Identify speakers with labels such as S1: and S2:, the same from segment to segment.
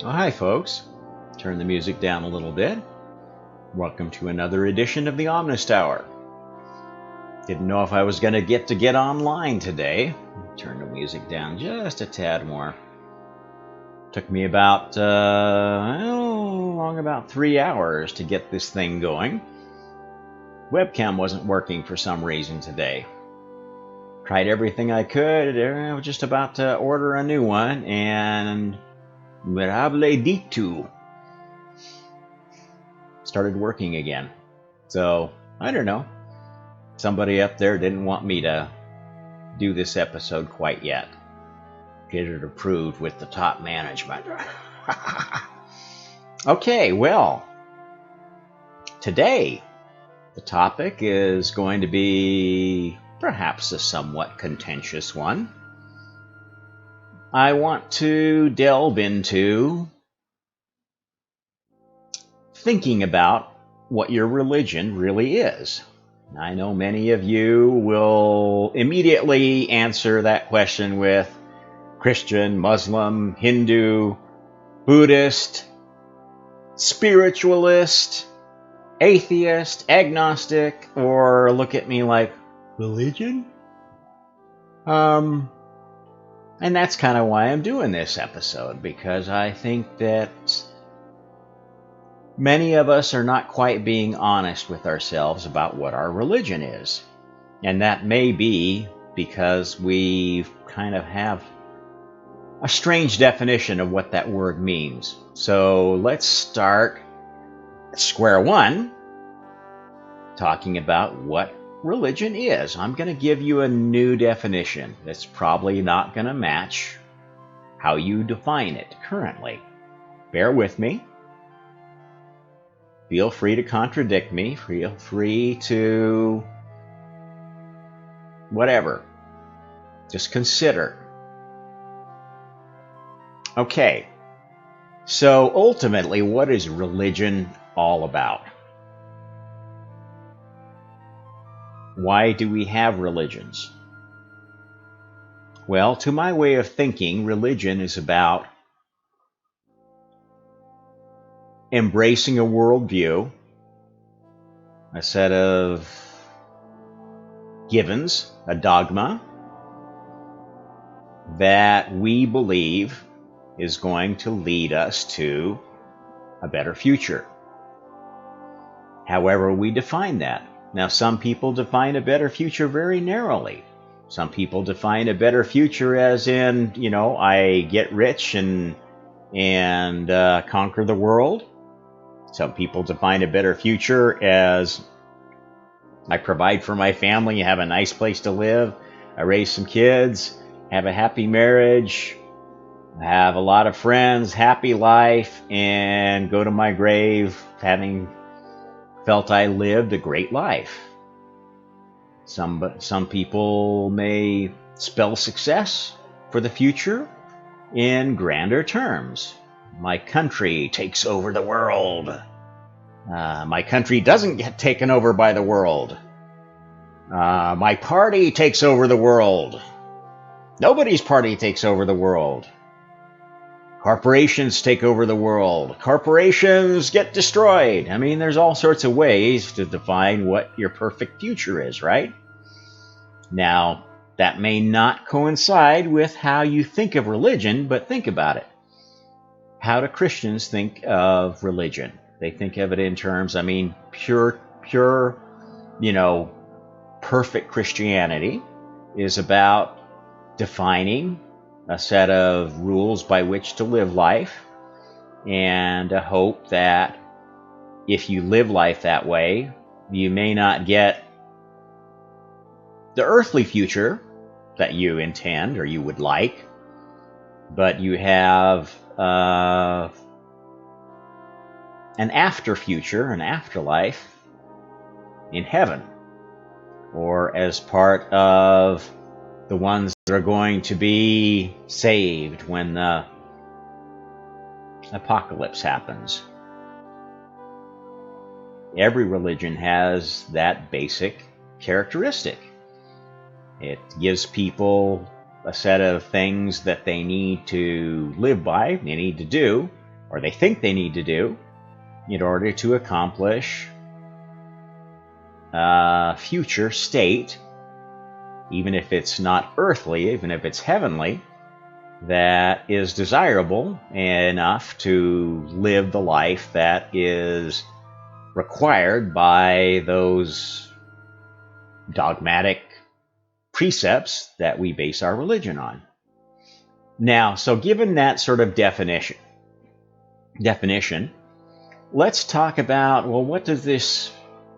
S1: Oh, hi, folks. Turn the music down a little bit. Welcome to another edition of the Omnist Hour. Didn't know if I was going to get online today. Turn the music down just a tad more. Took me about 3 hours to get this thing going. Webcam wasn't working for some reason today. Tried everything I could. I was just about to order a new one, and mirable dictu started working again. So, I don't know. Somebody up there didn't want me to do this episode quite yet. Get it approved with the top management. Okay, well, today the topic is going to be perhaps a somewhat contentious one. I want to delve into thinking about what your religion really is. I know many of you will immediately answer that question with Christian, Muslim, Hindu, Buddhist, spiritualist, atheist, agnostic, or look at me like, religion? And that's kind of why I'm doing this episode, because I think that many of us are not quite being honest with ourselves about what our religion is. And that may be because we kind of have a strange definition of what that word means. So let's start at square one, talking about what religion is. I'm going to give you a new definition that's probably not going to match how you define it currently. Bear with me. Feel free to contradict me. Feel free to whatever. Just consider. Okay. So ultimately, what is religion all about? Why do we have religions? Well, to my way of thinking, religion is about embracing a worldview, a set of givens, a dogma that we believe is going to lead us to a better future. However we define that. Now, some people define a better future very narrowly. Some people define a better future as in, I get rich and conquer the world. Some people define a better future as I provide for my family, have a nice place to live, I raise some kids, have a happy marriage, have a lot of friends, happy life, and go to my grave having felt I lived a great life. Some people may spell success for the future in grander terms. My country takes over the world. My country doesn't get taken over by the world. My party takes over the world. Nobody's party takes over the world. Corporations take over the world. Corporations get destroyed. I mean, there's all sorts of ways to define what your perfect future is, right? Now, that may not coincide with how you think of religion, but think about it. How do Christians think of religion? They think of it in terms, pure, perfect Christianity is about defining a set of rules by which to live life, and a hope that if you live life that way, you may not get the earthly future that you intend or you would like, but you have an after future, an afterlife in heaven, or as part of the ones that are going to be saved when the apocalypse happens. Every religion has that basic characteristic. It gives people a set of things that they need to live by, they need to do, or they think they need to do, in order to accomplish a future state, even if it's not earthly, even if it's heavenly, that is desirable enough to live the life that is required by those dogmatic precepts that we base our religion on. Now, so given that sort of definition, let's talk about, well, what does this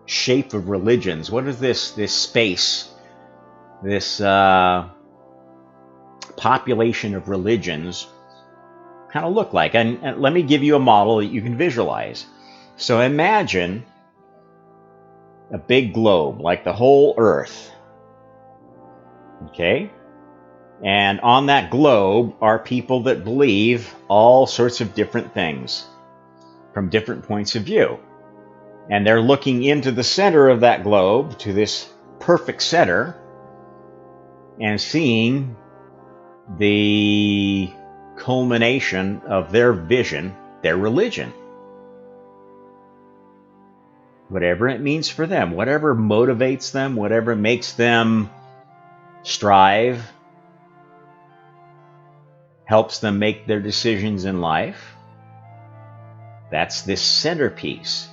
S1: shape of religions, what does this space, this population of religions kind of look like? And let me give you a model that you can visualize. So imagine a big globe, like the whole Earth. Okay? And on that globe are people that believe all sorts of different things from different points of view. And they're looking into the center of that globe, to this perfect center, and seeing the culmination of their vision, their religion. Whatever it means for them, whatever motivates them, whatever makes them strive, helps them make their decisions in life. That's this centerpiece.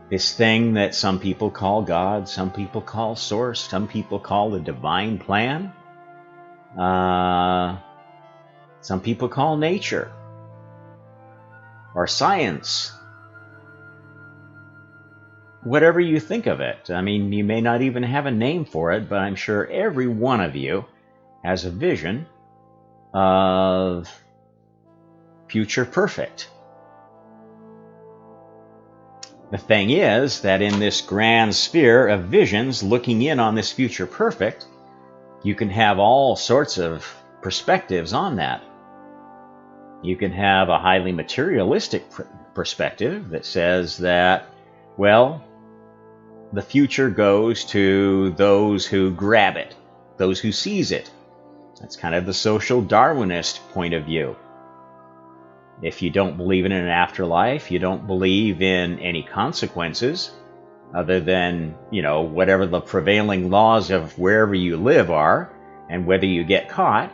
S1: This thing that some people call God, some people call Source, some people call the divine plan. Some people call nature or science. Whatever you think of it. I mean, you may not even have a name for it, but I'm sure every one of you has a vision of future perfect. The thing is that in this grand sphere of visions looking in on this future perfect, you can have all sorts of perspectives on that. You can have a highly materialistic perspective that says that, well, the future goes to those who grab it, those who seize it. That's kind of the social Darwinist point of view. If you don't believe in an afterlife, you don't believe in any consequences other than, whatever the prevailing laws of wherever you live are, and whether you get caught,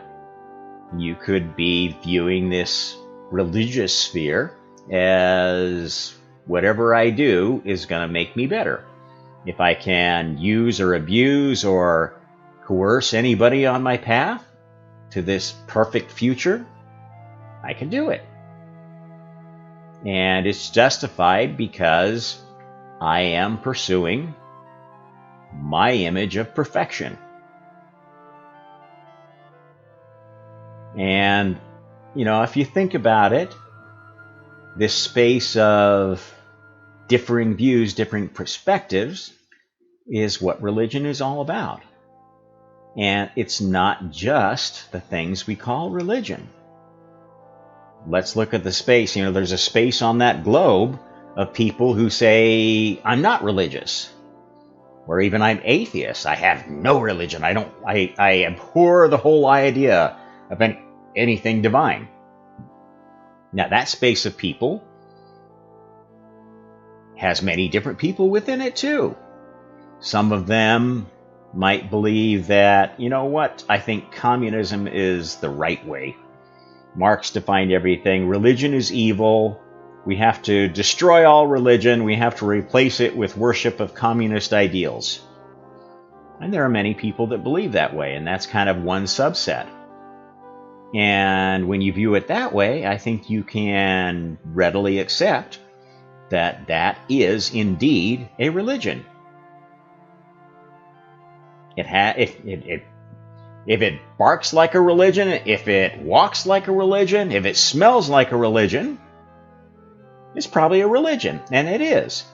S1: you could be viewing this religious sphere as whatever I do is going to make me better. If I can use or abuse or coerce anybody on my path to this perfect future, I can do it. And it's justified because I am pursuing my image of perfection. And, if you think about it, this space of differing views, differing perspectives, is what religion is all about. And it's not just the things we call religion. Let's look at the space. There's a space on that globe of people who say, I'm not religious. Or even I'm atheist. I have no religion. I abhor the whole idea of anything divine. Now, that space of people has many different people within it too. Some of them might believe that, I think communism is the right way. Marx defined everything. Religion is evil. We have to destroy all religion. We have to replace it with worship of communist ideals. And there are many people that believe that way, and that's kind of one subset. And when you view it that way, I think you can readily accept that that is indeed a religion. If it barks like a religion, if it walks like a religion, if it smells like a religion, it's probably a religion, and it is.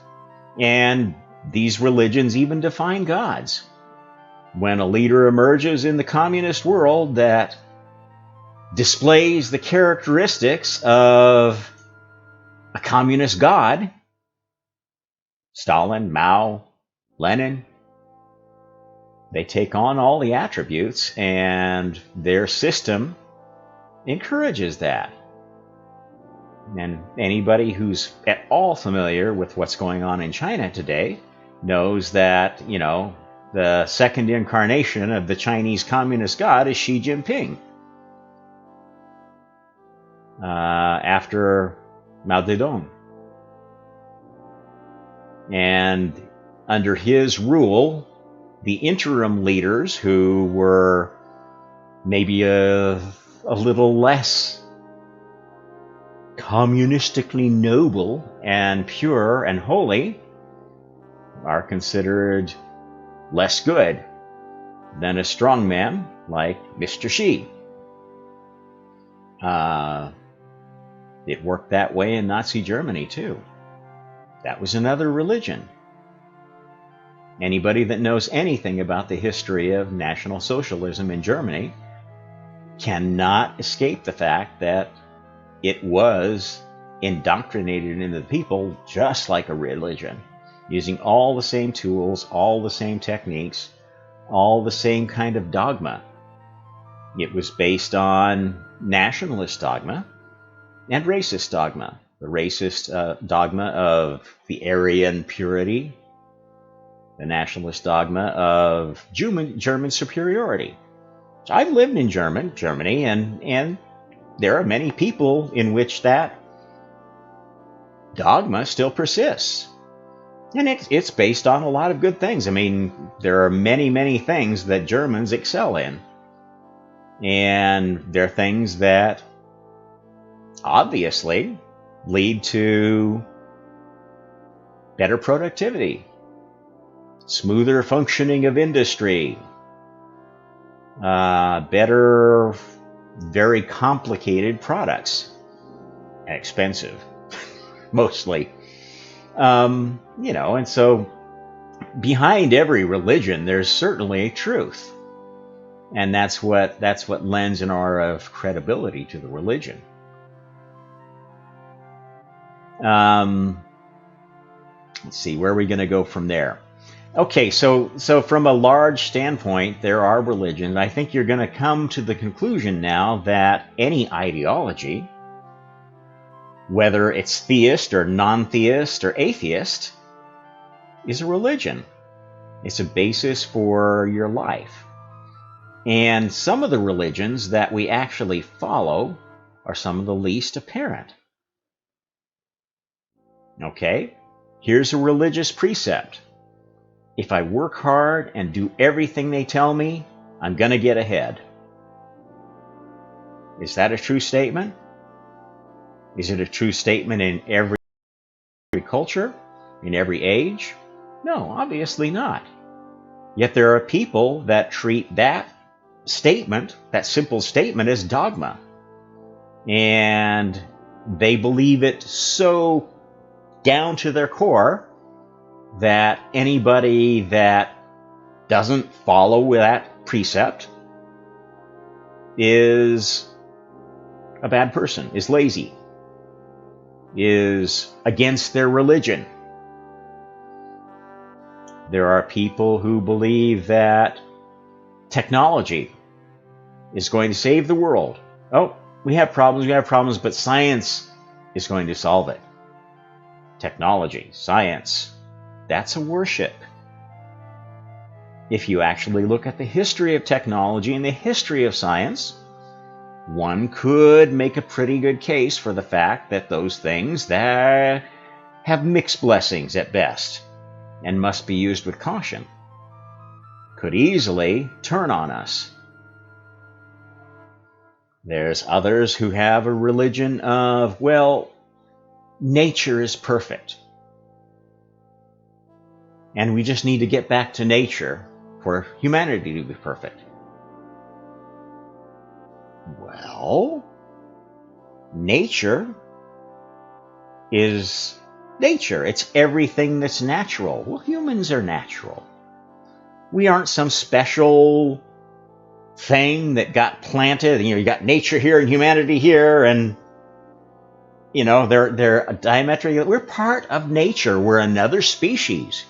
S1: And these religions even define gods. When a leader emerges in the communist world that displays the characteristics of a communist god, Stalin, Mao, Lenin, they take on all the attributes, and their system encourages that. And anybody who's at all familiar with what's going on in China today knows that, the second incarnation of the Chinese Communist God is Xi Jinping. After Mao Zedong. And under his rule, the interim leaders who were maybe a little less communistically noble and pure and holy are considered less good than a strong man like Mr. Xi. It worked that way in Nazi Germany too. That was another religion. Anybody that knows anything about the history of National Socialism in Germany cannot escape the fact that it was indoctrinated into the people just like a religion, using all the same tools, all the same techniques, all the same kind of dogma. It was based on nationalist dogma and racist dogma. The racist dogma of the Aryan purity, the nationalist dogma of German superiority. So I've lived in Germany, and there are many people in which that dogma still persists. And it's based on a lot of good things. I mean, there are many, many things that Germans excel in. And there are things that obviously lead to better productivity, smoother functioning of industry, better, very complicated products, and expensive, mostly. And so behind every religion, there's certainly a truth. And that's what lends an aura of credibility to the religion. Let's see, where are we going to go from there? Okay, so from a large standpoint, there are religions. I think you're going to come to the conclusion now that any ideology, whether it's theist or non-theist or atheist, is a religion. It's a basis for your life. And some of the religions that we actually follow are some of the least apparent. Okay, here's a religious precept. If I work hard and do everything they tell me, I'm going to get ahead. Is that a true statement? Is it a true statement in every culture, in every age? No, obviously not. Yet there are people that treat that statement, that simple statement, as dogma. And they believe it so down to their core that anybody that doesn't follow that precept is a bad person, is lazy, is against their religion. There are people who believe that technology is going to save the world. Oh, we have problems, but science is going to solve it. Technology, science, that's a worship. If you actually look at the history of technology and the history of science, one could make a pretty good case for the fact that those things that have mixed blessings at best and must be used with caution could easily turn on us. There's others who have a religion of, well, nature is perfect. And we just need to get back to nature for humanity to be perfect. Well, nature is nature. It's everything that's natural. Well, humans are natural. We aren't some special thing that got planted. You got nature here and humanity here, and they're diametrically. We're part of nature. We're another species.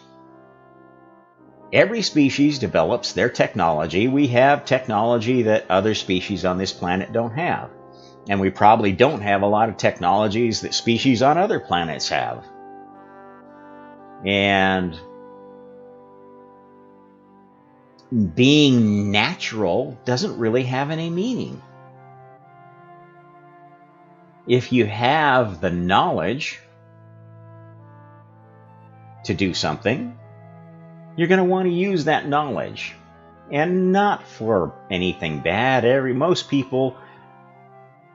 S1: Every species develops their technology. We have technology that other species on this planet don't have. And we probably don't have a lot of technologies that species on other planets have. And being natural doesn't really have any meaning. If you have the knowledge to do something, you're going to want to use that knowledge, and not for anything bad. Most people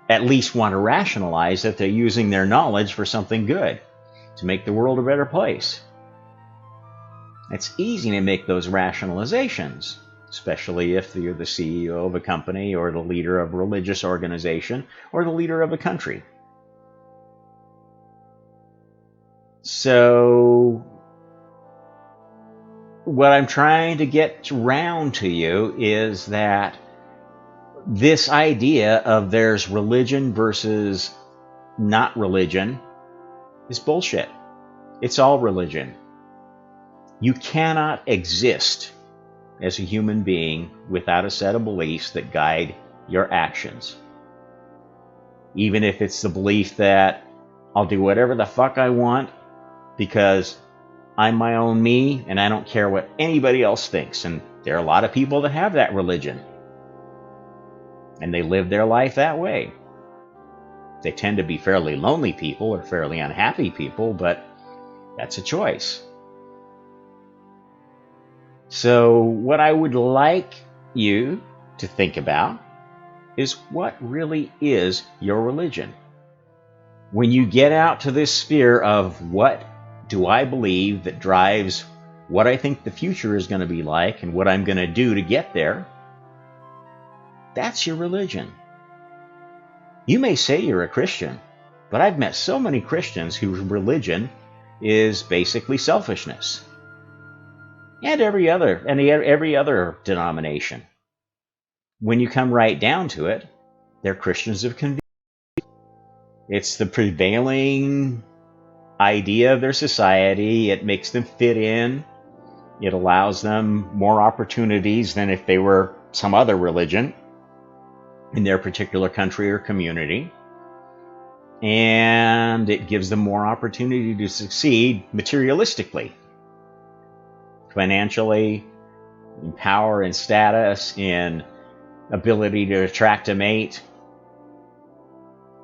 S1: at least want to rationalize that they're using their knowledge for something good, to make the world a better place. It's easy to make those rationalizations, especially if you're the CEO of a company or the leader of a religious organization or the leader of a country. So what I'm trying to get round to you is that this idea of there's religion versus not religion is bullshit. It's all religion. You cannot exist as a human being without a set of beliefs that guide your actions. Even if it's the belief that I'll do whatever the fuck I want because I'm my own me and I don't care what anybody else thinks. And there are a lot of people that have that religion. And they live their life that way. They tend to be fairly lonely people or fairly unhappy people, but that's a choice. So what I would like you to think about is what really is your religion. When you get out to this sphere of what do I believe that drives what I think the future is going to be like and what I'm going to do to get there, that's your religion. You may say you're a Christian, but I've met so many Christians whose religion is basically selfishness. And every other denomination. When you come right down to it, they're Christians of convenience. It's the prevailing idea of their society. It makes them fit in. It allows them more opportunities than if they were some other religion in their particular country or community. And it gives them more opportunity to succeed materialistically, financially, in power and status, in ability to attract a mate,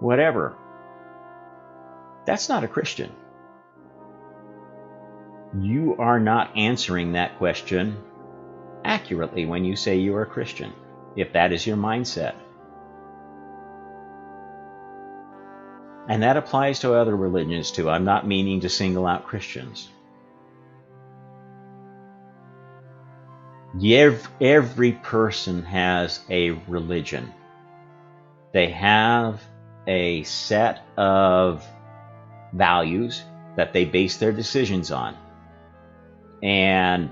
S1: whatever. That's not a Christian. You are not answering that question accurately when you say you are a Christian, if that is your mindset. And that applies to other religions too. I'm not meaning to single out Christians. Every person has a religion. They have a set of values that they base their decisions on. And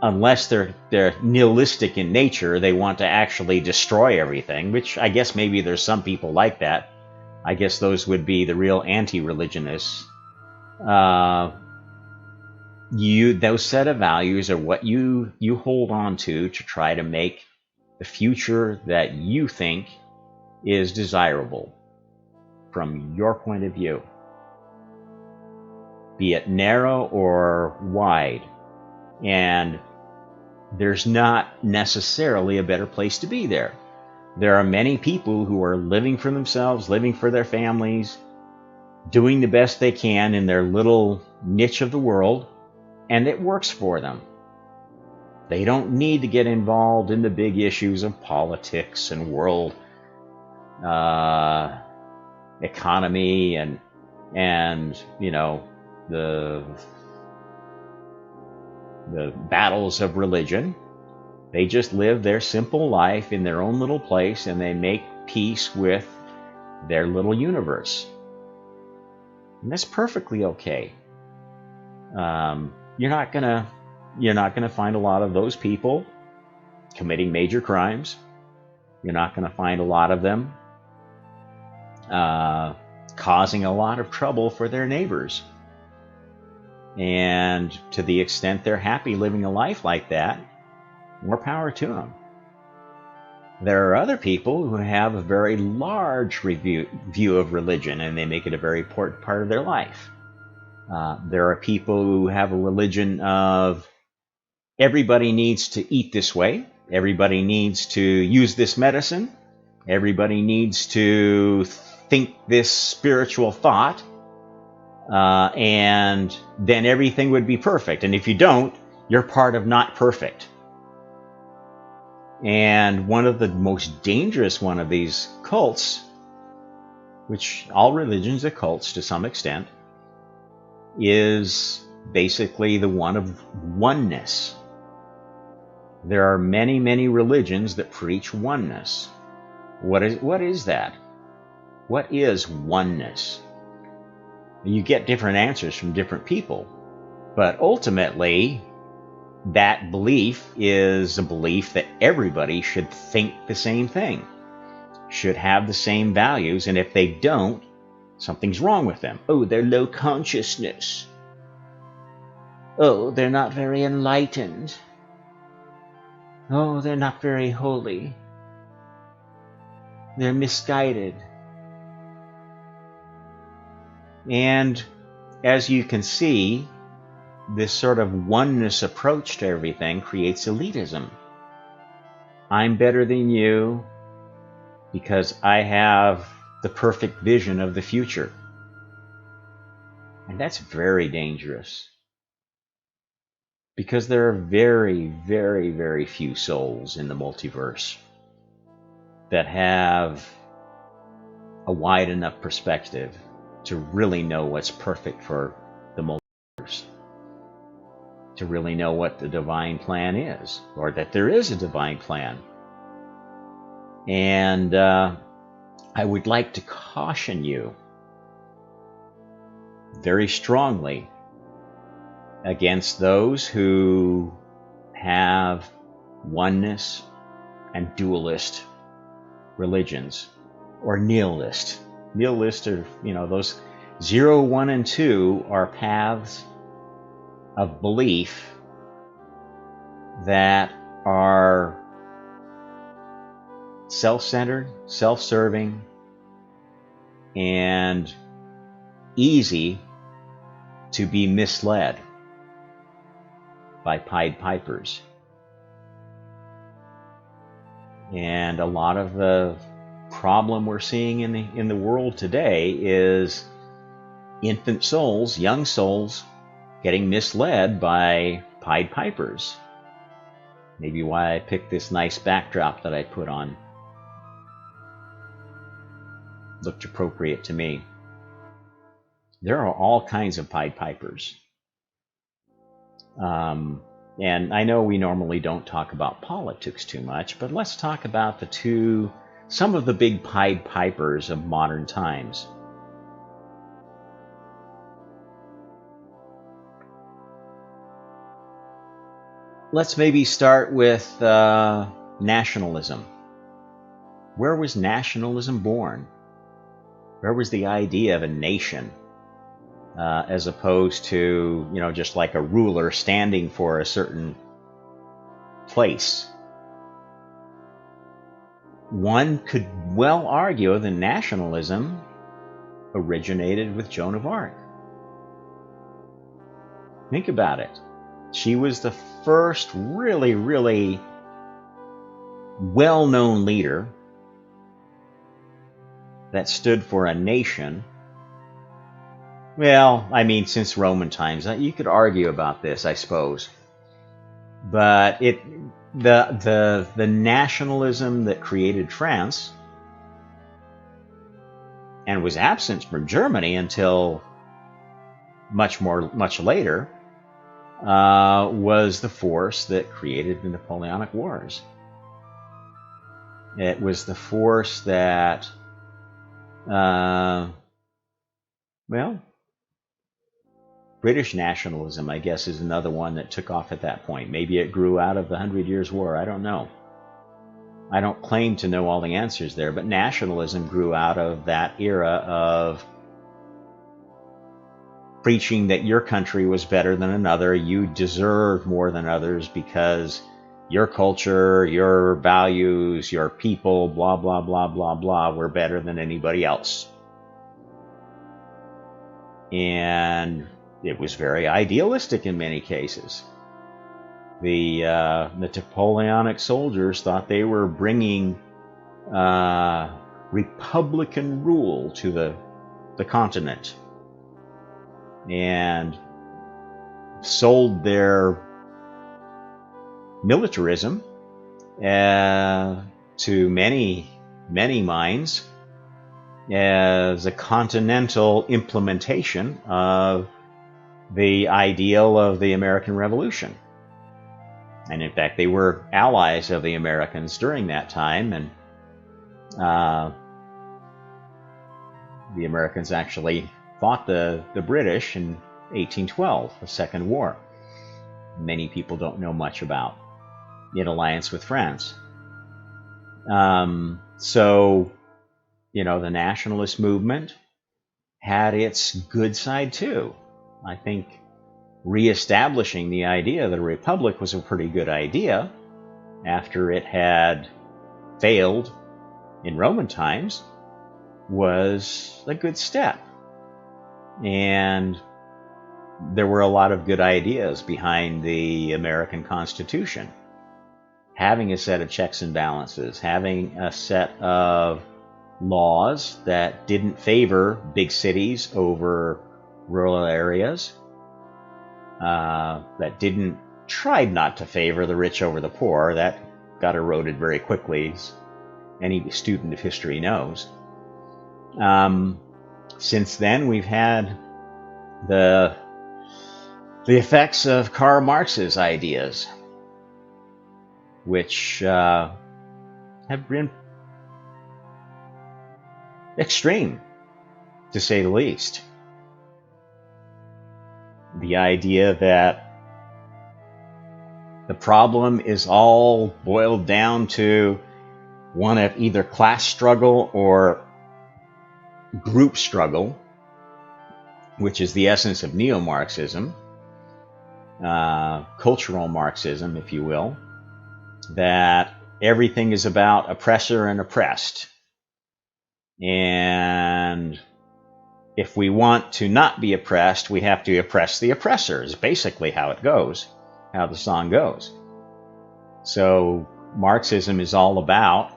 S1: unless they're nihilistic in nature, they want to actually destroy everything, which I guess maybe there's some people like that. I guess those would be the real anti-religionists. Those set of values are what you hold on to try to make the future that you think is desirable from your point of view, be it narrow or wide. And there's not necessarily a better place to be there. There are many people who are living for themselves, living for their families, doing the best they can in their little niche of the world, and it works for them. They don't need to get involved in the big issues of politics and world economy and the battles of religion. They just live their simple life in their own little place, and they make peace with their little universe. And that's perfectly okay. You're not gonna find a lot of those people committing major crimes. You're not gonna find a lot of them causing a lot of trouble for their neighbors. And to the extent they're happy living a life like that, more power to them. There are other people who have a very large view of religion, and they make it a very important part of their life. There are people who have a religion of everybody needs to eat this way, everybody needs to use this medicine, everybody needs to think this spiritual thought, and then everything would be perfect. And if you don't, you're part of not perfect. And one of the most dangerous one of these cults, which all religions are cults to some extent, is basically the one of oneness. There are many, many religions that preach oneness. What is that? What is oneness? You get different answers from different people, but ultimately, that belief is a belief that everybody should think the same thing, should have the same values, and if they don't, something's wrong with them. Oh, they're low consciousness. Oh, they're not very enlightened. Oh, they're not very holy. They're misguided. And as you can see, this sort of oneness approach to everything creates elitism. I'm better than you because I have the perfect vision of the future. And that's very dangerous. Because there are very, very, very few souls in the multiverse that have a wide enough perspective to really know what's perfect for the multiverse, to really know what the divine plan is, or that there is a divine plan. And I would like to caution you very strongly against those who have oneness and dualist religions, or nihilist. Nihilist are, those 0, 1, and 2 are paths of belief that are self-centered, self-serving, and easy to be misled by Pied Pipers. And a lot of the problem we're seeing in the world today is infant souls, young souls, getting misled by Pied Pipers. Maybe why I picked this nice backdrop that I put on. Looked appropriate to me. There are all kinds of Pied Pipers. And I know we normally don't talk about politics too much, but let's talk about some of the big Pied Pipers of modern times. Let's maybe start with nationalism. Where was nationalism born? Where was the idea of a nation? As opposed to, just like a ruler standing for a certain place. One could well argue that nationalism originated with Joan of Arc. Think about it. She was the first really, really well-known leader that stood for a nation. Well, I mean, since Roman times, you could argue about this, I suppose. But the nationalism that created France and was absent from Germany until much later was the force that created the Napoleonic Wars. It was the force that, British nationalism, I guess, is another one that took off at that point. Maybe it grew out of the 100 Years' War. I don't know. I don't claim to know all the answers there, but nationalism grew out of that era of preaching that your country was better than another, you deserved more than others because your culture, your values, your people, blah, blah, blah, blah, blah, we're better than anybody else. And it was very idealistic in many cases. The Napoleonic soldiers thought they were bringing Republican rule to the continent, and sold their militarism to many minds as a continental implementation of the ideal of the American Revolution. And in fact, they were allies of the Americans during that time, and the Americans actually fought the British in 1812, the Second War. Many people don't know much about, in alliance with France. So, the nationalist movement had its good side too. I think reestablishing the idea that a republic was a pretty good idea after it had failed in Roman times was a good step. And there were a lot of good ideas behind the American Constitution. Having a set of checks and balances, having a set of laws that didn't favor big cities over rural areas, that tried not to favor the rich over the poor. That got eroded very quickly, as any student of history knows. Since then, we've had the effects of Karl Marx's ideas, which have been extreme, to say the least. The idea that the problem is all boiled down to one of either class struggle or group struggle, which is the essence of neo-Marxism, cultural Marxism, if you will, that everything is about oppressor and oppressed. And if we want to not be oppressed, we have to oppress the oppressor, is basically how it goes, how the song goes. So Marxism is all about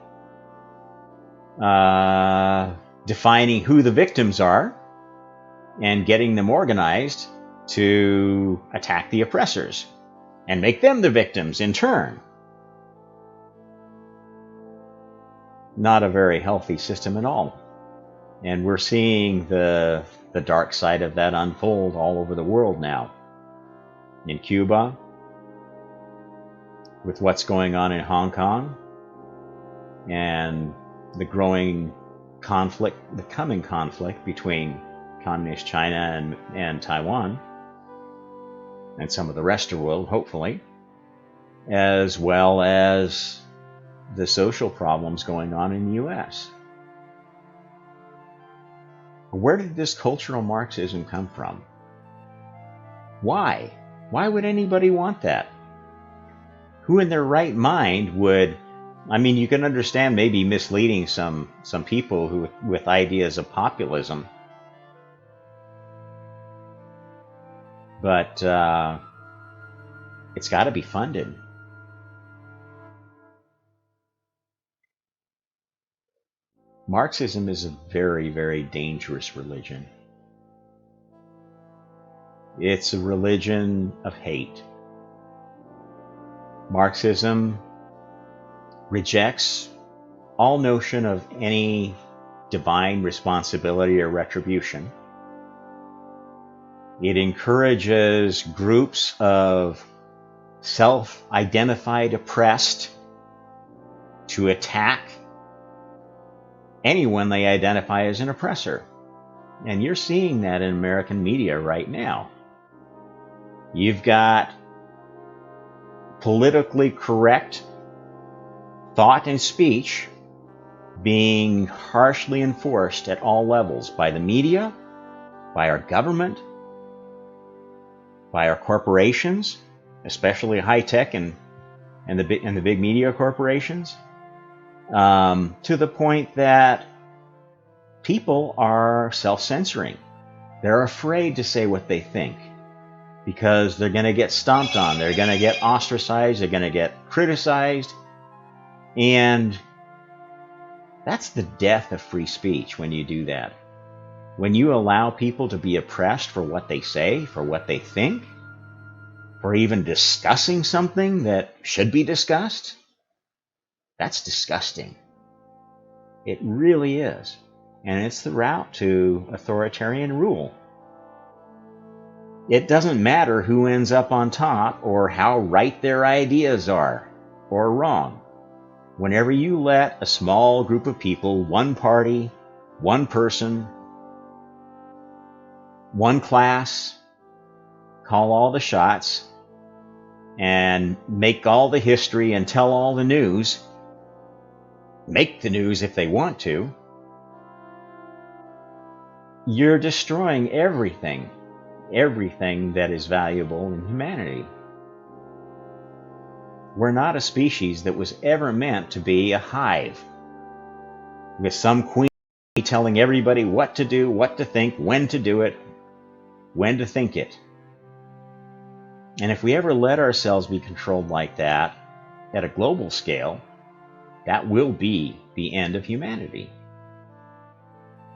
S1: defining who the victims are and getting them organized to attack the oppressors and make them the victims in turn. Not a very healthy system at all. And we're seeing the dark side of that unfold all over the world now. In Cuba, with what's going on in Hong Kong, and the growing conflict, the coming conflict between communist China and Taiwan, and some of the rest of the world, hopefully, as well as the social problems going on in the U.S. Where did this cultural Marxism come from? Why? Why would anybody want that? Who in their right mind would... I mean, you can understand maybe misleading some people who with ideas of populism. But it's got to be funded. Marxism is a very, very dangerous religion. It's a religion of hate. Marxism rejects all notion of any divine responsibility or retribution. It encourages groups of self-identified oppressed to attack anyone they identify as an oppressor. And you're seeing that in American media right now. You've got politically correct thought and speech being harshly enforced at all levels by the media, by our government, by our corporations, especially high-tech and and the big media corporations, to the point that people are self-censoring. They're afraid to say what they think because they're going to get stomped on. They're going to get ostracized. They're going to get criticized. And that's the death of free speech when you do that. When you allow people to be oppressed for what they say, for what they think, for even discussing something that should be discussed, that's disgusting. It really is. And it's the route to authoritarian rule. It doesn't matter who ends up on top or how right their ideas are or wrong. Whenever you let a small group of people, one party, one person, one class, call all the shots and make all the history and tell all the news, make the news if they want to, you're destroying everything that is valuable in humanity. We're not a species that was ever meant to be a hive with some queen telling everybody what to do, what to think, when to do it, when to think it. And if we ever let ourselves be controlled like that at a global scale, that will be the end of humanity.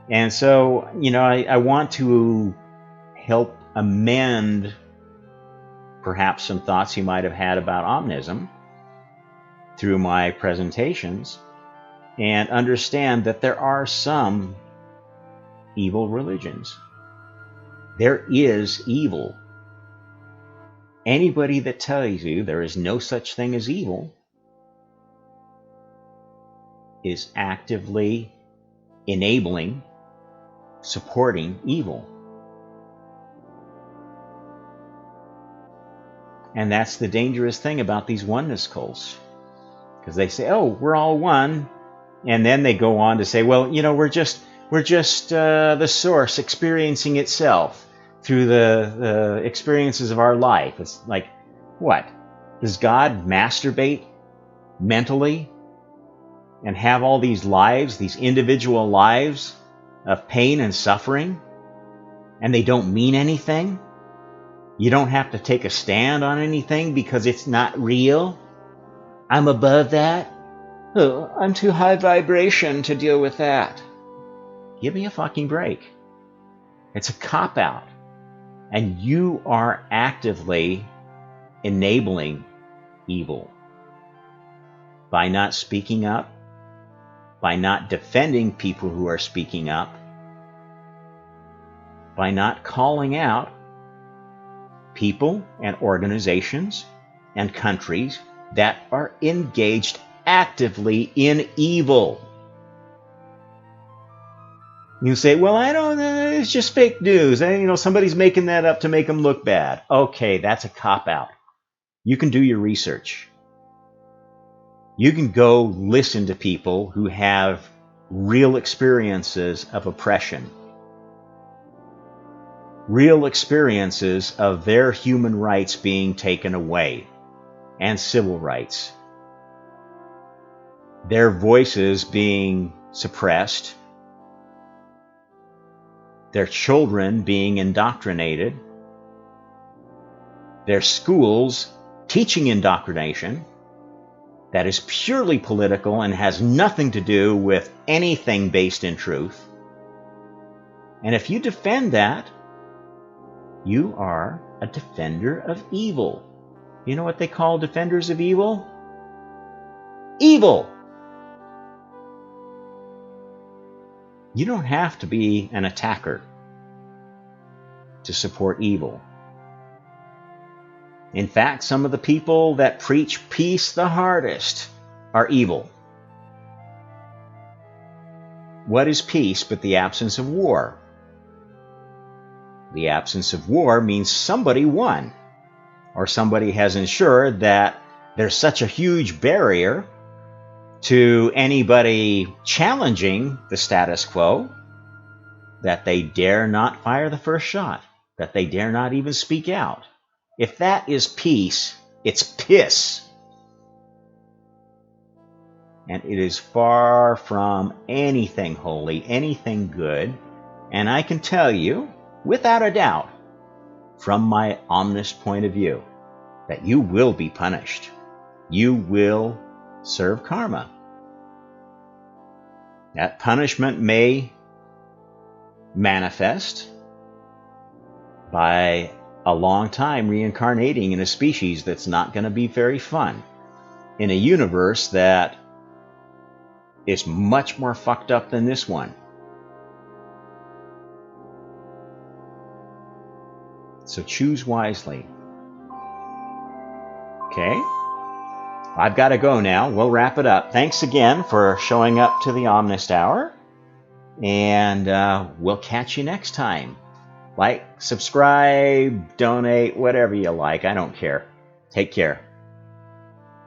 S1: And so, I want to help amend perhaps some thoughts you might have had about Omnism through my presentations and understand that there are some evil religions. There is evil. Anybody that tells you there is no such thing as evil is actively enabling, supporting evil. And that's the dangerous thing about these oneness cults. Because they say, oh, we're all one. And then they go on to say, well, we're just the source experiencing itself through the experiences of our life. It's like, what? Does God masturbate mentally and have all these lives, these individual lives of pain and suffering, and they don't mean anything? You don't have to take a stand on anything because it's not real? I'm above that? Oh, I'm too high vibration to deal with that. Give me a fucking break. It's a cop-out. And you are actively enabling evil by not speaking up, by not defending people who are speaking up, by not calling out people and organizations and countries that are engaged actively in evil. You say, well, I don't know, it's just fake news. Somebody's making that up to make them look bad. Okay, that's a cop-out. You can do your research. You can go listen to people who have real experiences of oppression, real experiences of their human rights being taken away, and civil rights, their voices being suppressed, their children being indoctrinated, their schools teaching indoctrination that is purely political and has nothing to do with anything based in truth. And if you defend that, you are a defender of evil. You know what they call defenders of evil? Evil! You don't have to be an attacker to support evil. In fact, some of the people that preach peace the hardest are evil. What is peace but the absence of war? The absence of war means somebody won, or somebody has ensured that there's such a huge barrier to anybody challenging the status quo that they dare not fire the first shot, that they dare not even speak out. If that is peace, it's piss. and it is far from anything holy, anything good. And I can tell you, without a doubt, from my Omnist point of view, that you will be punished. You will serve karma. That punishment may manifest by a long time reincarnating in a species that's not going to be very fun, in a universe that is much more fucked up than this one. So choose wisely. Okay? I've got to go now. We'll wrap it up. Thanks again for showing up to the Omnist Hour. And we'll catch you next time. Like, subscribe, donate, whatever you like. I don't care. Take care.